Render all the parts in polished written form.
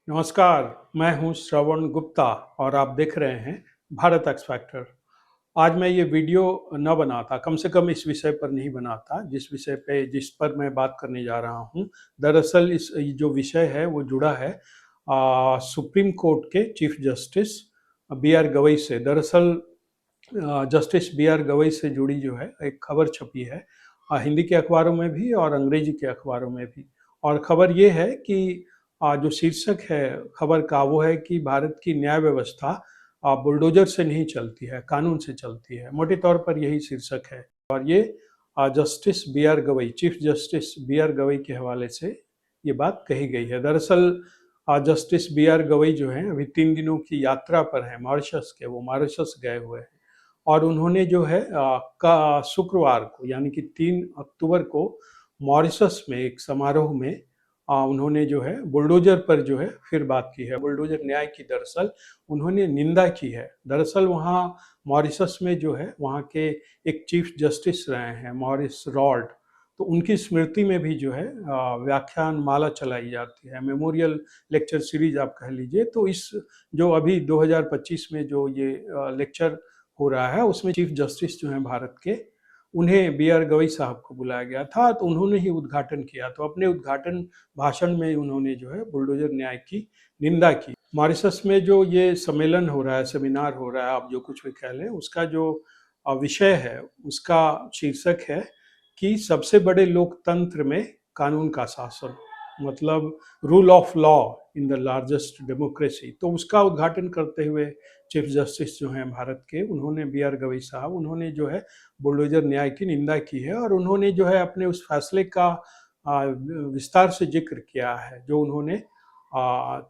नमस्कार, मैं हूं श्रवण गुप्ता और आप देख रहे हैं भारत एक्स फैक्टर। आज मैं ये वीडियो न बनाता, कम से कम इस विषय पर नहीं बनाता, जिस पर मैं बात करने जा रहा हूं। दरअसल इस जो विषय है वो जुड़ा है सुप्रीम कोर्ट के chief justice B R Gavai से। दरअसल जस्टिस बी आर गवई से जुड़ी जो है एक खबर छपी है हिंदी के अखबारों में भी और अंग्रेजी के अखबारों में भी। और खबर ये है कि जो शीर्षक है खबर का वो है कि भारत की न्याय व्यवस्था बुलडोजर से नहीं चलती है, कानून से चलती है। मोटे तौर पर यही शीर्षक है और ये justice B R Gavai, chief justice B R Gavai के हवाले से ये बात कही गई है। दरअसल जस्टिस बी आर गवई जो है अभी 3 दिनों की यात्रा पर है मॉरिशस के, वो मॉरिशस गए हुए हैं। और उन्होंने जो है का शुक्रवार को यानी कि 3 अक्टूबर को मॉरिशस में एक समारोह में उन्होंने जो है बुलडोजर पर जो है फिर बात की है, बुलडोजर न्याय की दरअसल उन्होंने निंदा की है। दरअसल वहाँ मॉरिशस में जो है वहाँ के एक चीफ जस्टिस रहे हैं मॉरिस रॉल्ट, तो उनकी स्मृति में भी जो है व्याख्यान माला चलाई जाती है, मेमोरियल लेक्चर सीरीज आप कह लीजिए। तो इस जो अभी 2025 में जो ये लेक्चर हो रहा है उसमें चीफ जस्टिस जो हैं भारत के, उन्हें बी आर गवई साहब को बुलाया गया था, तो उन्होंने ही उद्घाटन किया। तो अपने उद्घाटन भाषण में उन्होंने जो है बुलडोजर न्याय की निंदा की। मॉरिशस में जो ये सम्मेलन हो रहा है, सेमिनार हो रहा है, आप जो कुछ भी कह लें, उसका जो विषय है उसका शीर्षक है कि सबसे बड़े लोकतंत्र में कानून का शासन, मतलब rule of law in the largest democracy. तो उसका उद्घाटन करते हुए चीफ जस्टिस जो हैं भारत के, उन्होंने बी आर गवई साहब, उन्होंने जो है बुलडोजर न्याय की निंदा की है और उन्होंने जो है अपने उस फैसले का विस्तार से जिक्र किया है जो उन्होंने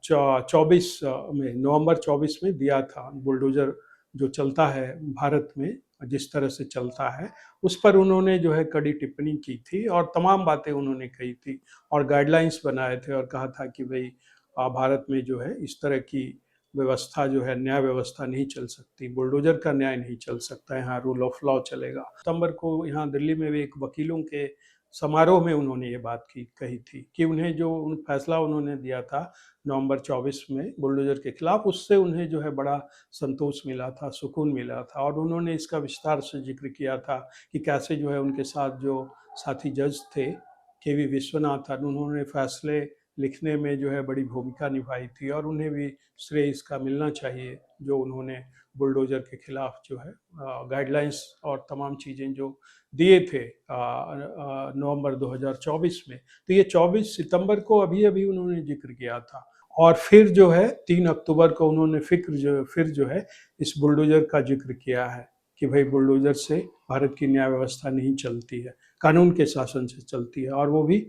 24 में, नवंबर 24 में दिया था। बुलडोजर जो चलता है भारत में, जिस तरह से चलता है, उस पर उन्होंने जो है कड़ी टिप्पणी की थी और तमाम बातें उन्होंने कही थी और गाइडलाइंस बनाए थे और कहा था कि भाई भारत में जो है इस तरह की व्यवस्था जो है, न्याय व्यवस्था नहीं चल सकती, बुलडोजर का न्याय नहीं चल सकता, यहाँ रूल ऑफ लॉ चलेगा। सितंबर को यहाँ दिल्ली में भी एक वकीलों के समारोह में उन्होंने ये बात कही थी कि उन्हें जो फैसला उन्होंने दिया था नवंबर 24 में बुलडोजर के खिलाफ, उससे उन्हें जो है बड़ा संतोष मिला था, सुकून मिला था। और उन्होंने इसका विस्तार से जिक्र किया था कि कैसे जो है उनके साथ जो साथी जज थे के वी विश्वनाथन, उन्होंने फैसले लिखने में जो है बड़ी भूमिका निभाई थी और उन्हें भी श्रेय इसका मिलना चाहिए जो उन्होंने बुलडोजर के खिलाफ जो है गाइडलाइंस और तमाम चीज़ें जो दिए थे नवंबर 2024 में। तो ये 24 सितंबर को अभी अभी उन्होंने जिक्र किया था और फिर जो है 3 अक्टूबर को उन्होंने फिर जो है इस बुलडोजर का जिक्र किया है कि भाई बुलडोजर से भारत की न्याय व्यवस्था नहीं चलती है, कानून के शासन से चलती है। और वो भी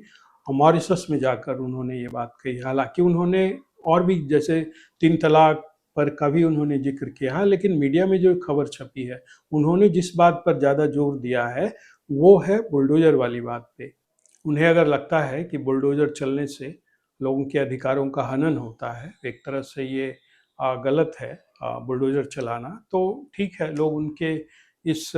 मॉरिशस में जाकर उन्होंने ये बात कही। हालांकि उन्होंने और भी जैसे 3 तलाक पर का भी उन्होंने जिक्र किया है, लेकिन मीडिया में जो खबर छपी है उन्होंने जिस बात पर ज़्यादा जोर दिया है वो है बुलडोजर वाली बात पे। उन्हें अगर लगता है कि बुलडोजर चलने से लोगों के अधिकारों का हनन होता है, एक तरह से ये गलत है बुलडोजर चलाना, तो ठीक है, लोग उनके इस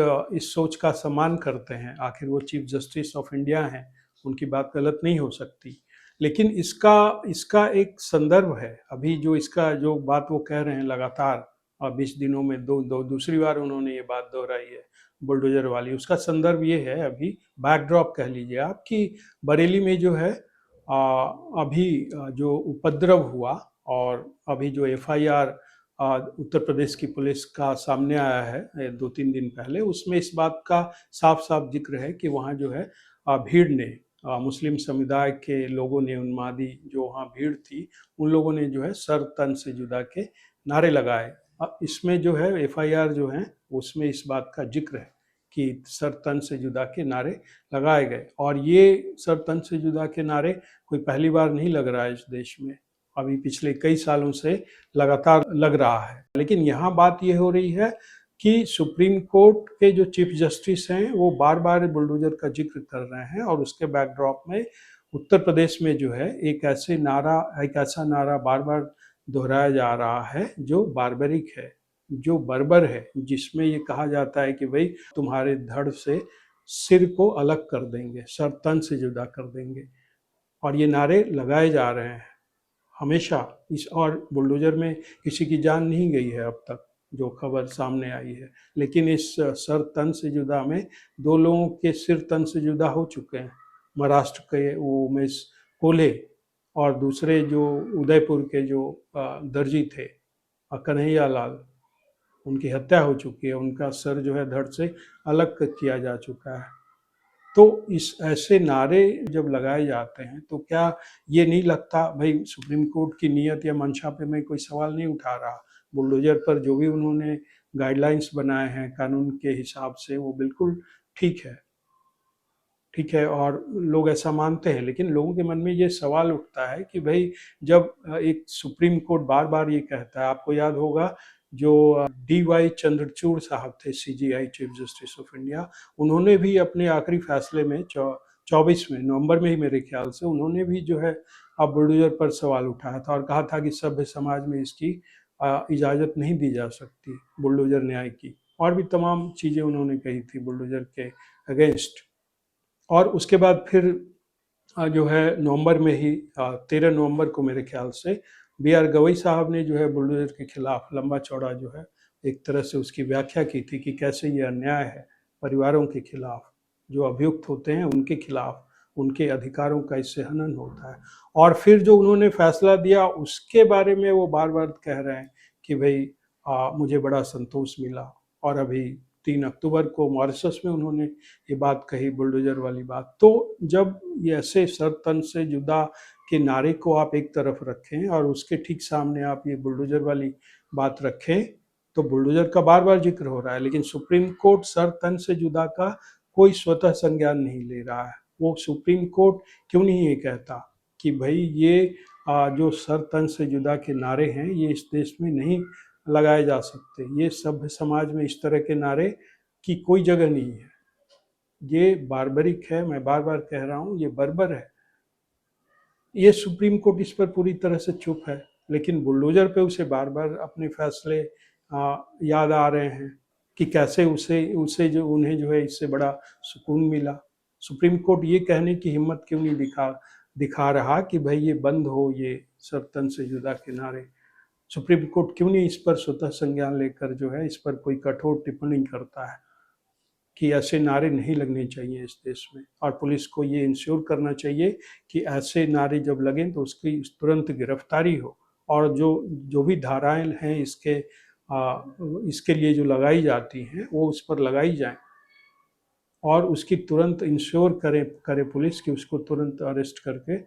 सोच का सम्मान करते हैं। आखिर वो चीफ जस्टिस ऑफ इंडिया हैं, उनकी बात गलत नहीं हो सकती। लेकिन इसका इसका एक संदर्भ है, अभी जो इसका जो बात वो कह रहे हैं लगातार 20 दिनों में दूसरी बार उन्होंने ये बात दोहराई है बुलडोजर वाली। उसका संदर्भ ये है, अभी बैकड्रॉप कह लीजिए आप, कि बरेली में जो है अभी जो उपद्रव हुआ और अभी जो एफआईआर उत्तर प्रदेश की पुलिस का सामने आया है 2-3 दिन पहले, उसमें इस बात का साफ साफ जिक्र है कि वहाँ जो है भीड़ ने, मुस्लिम समुदाय के लोगों ने, उन्मादी जो वहाँ भीड़ थी, उन लोगों ने जो है सर तन से जुदा के नारे लगाए। इसमें जो है एफआईआर जो है उसमें इस बात का जिक्र है कि सर तन से जुदा के नारे लगाए गए। और ये सर तन से जुदा के नारे कोई पहली बार नहीं लग रहा है इस देश में, अभी पिछले कई सालों से लगातार लग रहा है। लेकिन यहाँ बात ये हो रही है कि सुप्रीम कोर्ट के जो चीफ जस्टिस हैं वो बार बार बुलडोजर का जिक्र कर रहे हैं और उसके बैकड्रॉप में उत्तर प्रदेश में जो है एक ऐसा नारा बार बार दोहराया जा रहा है जो बारबरिक है, जो बर्बर है, जिसमें ये कहा जाता है कि भाई तुम्हारे धड़ से सिर को अलग कर देंगे, सर तन से जुदा कर देंगे। और ये नारे लगाए जा रहे हैं हमेशा इस, और बुलडोजर में किसी की जान नहीं गई है अब तक, जो खबर सामने आई है। लेकिन इस सर तन से जुदा में 2 लोगों के सिर तन से जुदा हो चुके हैं। महाराष्ट्र के वो उमेश कोल्हे और दूसरे जो उदयपुर के जो दर्जी थे कन्हैया लाल, उनकी हत्या हो चुकी है, उनका सर जो है धड़ से अलग किया जा चुका है। तो इस ऐसे नारे जब लगाए जाते हैं तो क्या ये नहीं लगता, भाई सुप्रीम कोर्ट की नीयत या मंशा पे मैं कोई सवाल नहीं उठा रहा, बुलडोजर पर जो भी उन्होंने गाइडलाइंस बनाए हैं कानून के हिसाब से वो बिल्कुल ठीक है, ठीक है, और लोग ऐसा मानते हैं। लेकिन लोगों के मन में ये सवाल उठता है कि भाई जब एक सुप्रीम कोर्ट बार बार ये कहता है, आपको याद होगा जो DY चंद्रचूड़ साहब थे, CJI chief justice of India, उन्होंने भी अपने आखिरी फैसले में 24 में नवंबर में ही मेरे ख्याल से उन्होंने भी जो है अब बुलडोजर पर सवाल उठाया था और कहा था कि सभ्य समाज में इसकी इजाज़त नहीं दी जा सकती बुलडोजर न्याय की, और भी तमाम चीज़ें उन्होंने कही थी बुलडोजर के अगेंस्ट। और उसके बाद फिर जो है नवंबर में ही 13 नवंबर को मेरे ख्याल से B.R. गवई साहब ने जो है बुलडोजर के खिलाफ लंबा चौड़ा जो है एक तरह से उसकी व्याख्या की थी कि कैसे ये अन्याय है परिवारों के खिलाफ, जो अभियुक्त होते हैं उनके खिलाफ, उनके अधिकारों का इससे हनन होता है। और फिर जो उन्होंने फैसला दिया उसके बारे में वो बार बार कह रहे हैं कि भाई मुझे बड़ा संतोष मिला। और अभी 3 अक्टूबर को मॉरिशस में उन्होंने ये बात कही, बुलडोजर वाली बात। तो जब ये ऐसे सर तन से जुदा के नारे को आप एक तरफ रखें और उसके ठीक सामने आप ये बुलडोजर वाली बात रखें, तो बुलडोजर का बार बार जिक्र हो रहा है, लेकिन सुप्रीम कोर्ट सर तन से जुदा का कोई स्वतः संज्ञान नहीं ले रहा है। वो सुप्रीम कोर्ट क्यों नहीं ये कहता कि भाई ये जो सर तन से जुदा के नारे हैं ये इस देश में नहीं लगाए जा सकते, ये सभ्य समाज में इस तरह के नारे की कोई जगह नहीं है, ये बार्बरिक है, मैं बार बार कह रहा हूँ ये बर्बर है। ये सुप्रीम कोर्ट इस पर पूरी तरह से चुप है, लेकिन बुलडोजर पे उसे बार बार अपने फैसले याद आ रहे हैं कि कैसे उसे उसे जो उन्हें जो है इससे बड़ा सुकून मिला। सुप्रीम कोर्ट ये कहने की हिम्मत क्यों नहीं दिखा रहा कि भाई ये बंद हो, ये सरतन से जुदा किनारे। सुप्रीम कोर्ट क्यों नहीं इस पर स्वतः संज्ञान लेकर जो है इस पर कोई कठोर टिप्पणी करता है कि ऐसे नारे नहीं लगने चाहिए इस देश में, और पुलिस को ये इंश्योर करना चाहिए कि ऐसे नारे जब लगें तो उसकी तुरंत गिरफ्तारी हो, और जो जो भी धाराएं हैं इसके लिए जो लगाई जाती हैं वो उस पर लगाई जाएं, और उसकी तुरंत इंश्योर करे पुलिस कि उसको तुरंत अरेस्ट करके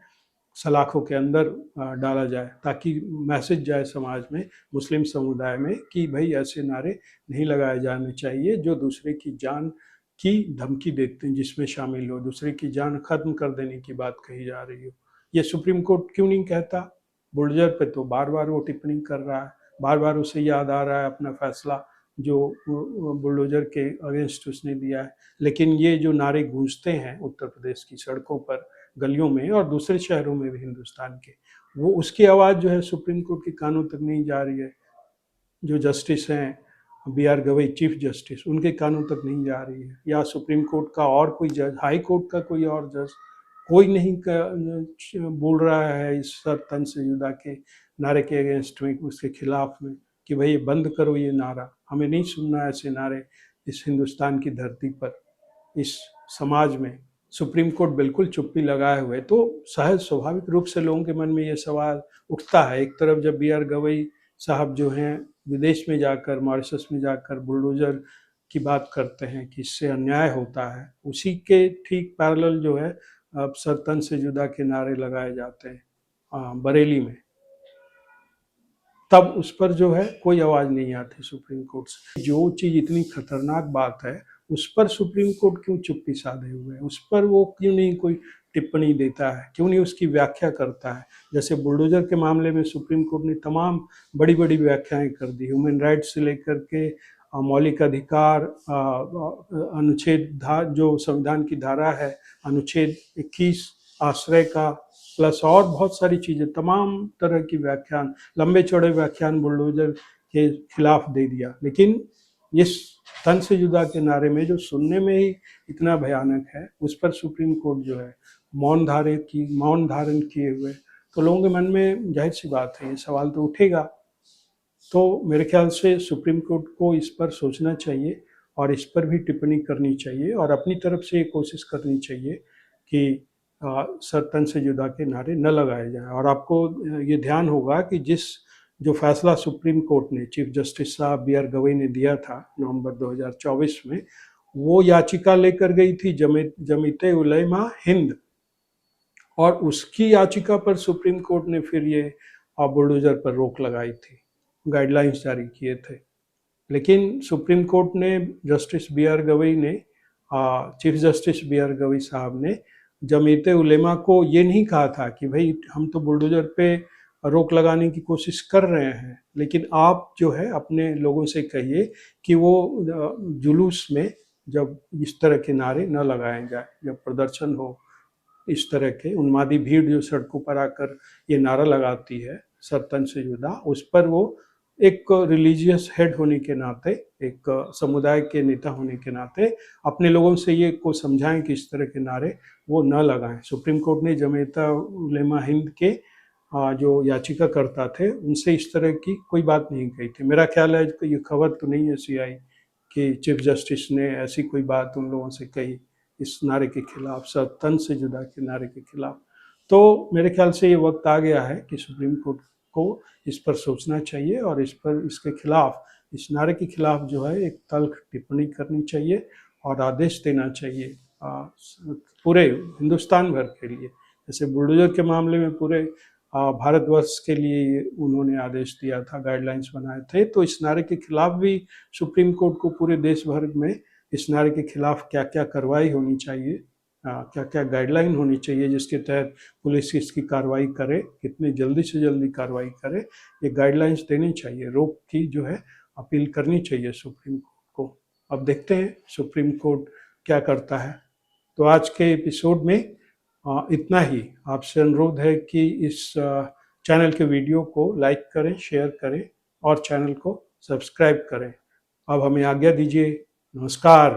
सलाखों के अंदर डाला जाए, ताकि मैसेज जाए समाज में, मुस्लिम समुदाय में कि भाई ऐसे नारे नहीं लगाए जाने चाहिए जो दूसरे की जान की धमकी देते हैं, जिसमें शामिल हो दूसरे की जान खत्म कर देने की बात कही जा रही हो। ये सुप्रीम कोर्ट क्यों नहीं कहता? बुलडोजर पे तो बार बार वो टिप्पणी कर रहा है, बार बार उसे याद आ रहा है अपना फैसला जो बुलडोजर के अगेंस्ट उसने दिया है। लेकिन ये जो नारे गूंजते हैं उत्तर प्रदेश की सड़कों पर, गलियों में और दूसरे शहरों में भी हिंदुस्तान के, वो उसकी आवाज़ जो है सुप्रीम कोर्ट के कानों तक नहीं जा रही है। जो जस्टिस हैं B.R. गवई चीफ जस्टिस, उनके कानों तक नहीं जा रही है, या सुप्रीम कोर्ट का और कोई जज, हाई कोर्ट का कोई और जज, कोई नहीं बोल रहा है इस सर तन से जुदा के नारे के अगेंस्ट में, उसके खिलाफ में, कि भाई बंद करो ये नारा, हमें नहीं सुनना ऐसे नारे इस हिंदुस्तान की धरती पर, इस समाज में। सुप्रीम कोर्ट बिल्कुल चुप्पी लगाए हुए, तो सहज स्वाभाविक रूप से लोगों के मन में ये सवाल उठता है। एक तरफ जब B.R. गवई साहब जो हैं विदेश में जाकर, मॉरिशस में जाकर बुलडोजर की बात करते हैं कि इससे अन्याय होता है, उसी के ठीक पैरेलल जो है अब सरतन से जुदा के नारे लगाए जाते हैं बरेली में, तब उस पर जो है कोई आवाज़ नहीं आती सुप्रीम कोर्ट से। जो चीज़ इतनी खतरनाक बात है उस पर सुप्रीम कोर्ट क्यों चुप्पी साधे हुए है, उस पर वो क्यों नहीं कोई टिप्पणी देता है, क्यों नहीं उसकी व्याख्या करता है। जैसे बुलडोजर के मामले में सुप्रीम कोर्ट ने तमाम बड़ी बड़ी व्याख्याएं कर दी, ह्यूमन राइट्स से लेकर के मौलिक अधिकार, अनुच्छेद जो संविधान की धारा है अनुच्छेद 21 आश्रय का, प्लस और बहुत सारी चीज़ें, तमाम तरह की व्याख्यान, लंबे चौड़े व्याख्यान बुलडोजर के खिलाफ दे दिया। लेकिन इस तन से जुदा के नारे में जो सुनने में ही इतना भयानक है, उस पर सुप्रीम कोर्ट जो है मौन धारण किए हुए तो लोगों के मन में जाहिर सी बात है ये सवाल तो उठेगा। तो मेरे ख्याल से सुप्रीम कोर्ट को इस पर सोचना चाहिए और इस पर भी टिप्पणी करनी चाहिए और अपनी तरफ से ये कोशिश करनी चाहिए कि सर तन से जुदा के नारे न लगाए जाएं। और आपको ये ध्यान होगा कि जिस जो फैसला सुप्रीम कोर्ट ने चीफ जस्टिस साहब बी आर गवई ने दिया था नवंबर 2024 में, वो याचिका लेकर गई थी जमीयत उलैमा हिंद, और उसकी याचिका पर सुप्रीम कोर्ट ने फिर ये बुलडोजर पर रोक लगाई थी, गाइडलाइंस जारी किए थे। लेकिन सुप्रीम कोर्ट ने जस्टिस बी आर गवई ने chief justice B R Gavai साहब ने जमीयत उलेमा को ये नहीं कहा था कि भाई हम तो बुलडोजर पे रोक लगाने की कोशिश कर रहे हैं, लेकिन आप जो है अपने लोगों से कहिए कि वो जुलूस में जब इस तरह के नारे न लगाए जाए, जब प्रदर्शन हो इस तरह के उन्मादी भीड़ जो सड़कों पर आकर ये नारा लगाती है सर तन से जुदा, उस पर वो एक रिलीजियस हेड होने के नाते, एक समुदाय के नेता होने के नाते अपने लोगों से ये को समझाएं कि इस तरह के नारे वो न लगाएं। सुप्रीम कोर्ट ने जमीयत उलेमा हिंद के जो याचिकाकर्ता थे उनसे इस तरह की कोई बात नहीं कही थी। मेरा ख्याल है कि ये खबर तो नहीं ऐसी आई कि चीफ जस्टिस ने ऐसी कोई बात उन लोगों से कही इस नारे के खिलाफ, सर तन से जुदा के नारे के खिलाफ। तो मेरे ख्याल से ये वक्त आ गया है कि सुप्रीम कोर्ट को इस पर सोचना चाहिए और इस पर, इसके खिलाफ, इस नारे के खिलाफ जो है एक तल्ख टिप्पणी करनी चाहिए और आदेश देना चाहिए पूरे हिंदुस्तान भर के लिए। जैसे बुलडोजर के मामले में पूरे भारतवर्ष के लिए उन्होंने आदेश दिया था, गाइडलाइंस बनाए थे, तो इस नारे के खिलाफ भी सुप्रीम कोर्ट को पूरे देश भर में इस नारे के खिलाफ क्या क्या कार्रवाई होनी चाहिए, क्या क्या गाइडलाइन होनी चाहिए जिसके तहत पुलिस इसकी कार्रवाई करे, कितनी जल्दी से जल्दी कार्रवाई करे, ये गाइडलाइंस देनी चाहिए, रोक की जो है अपील करनी चाहिए सुप्रीम कोर्ट को। अब देखते हैं सुप्रीम कोर्ट क्या करता है। तो आज के एपिसोड में इतना ही। आपसे अनुरोध है कि इस चैनल के वीडियो को लाइक करें, शेयर करें और चैनल को सब्सक्राइब करें। अब हमें आज्ञा दीजिए। नमस्कार।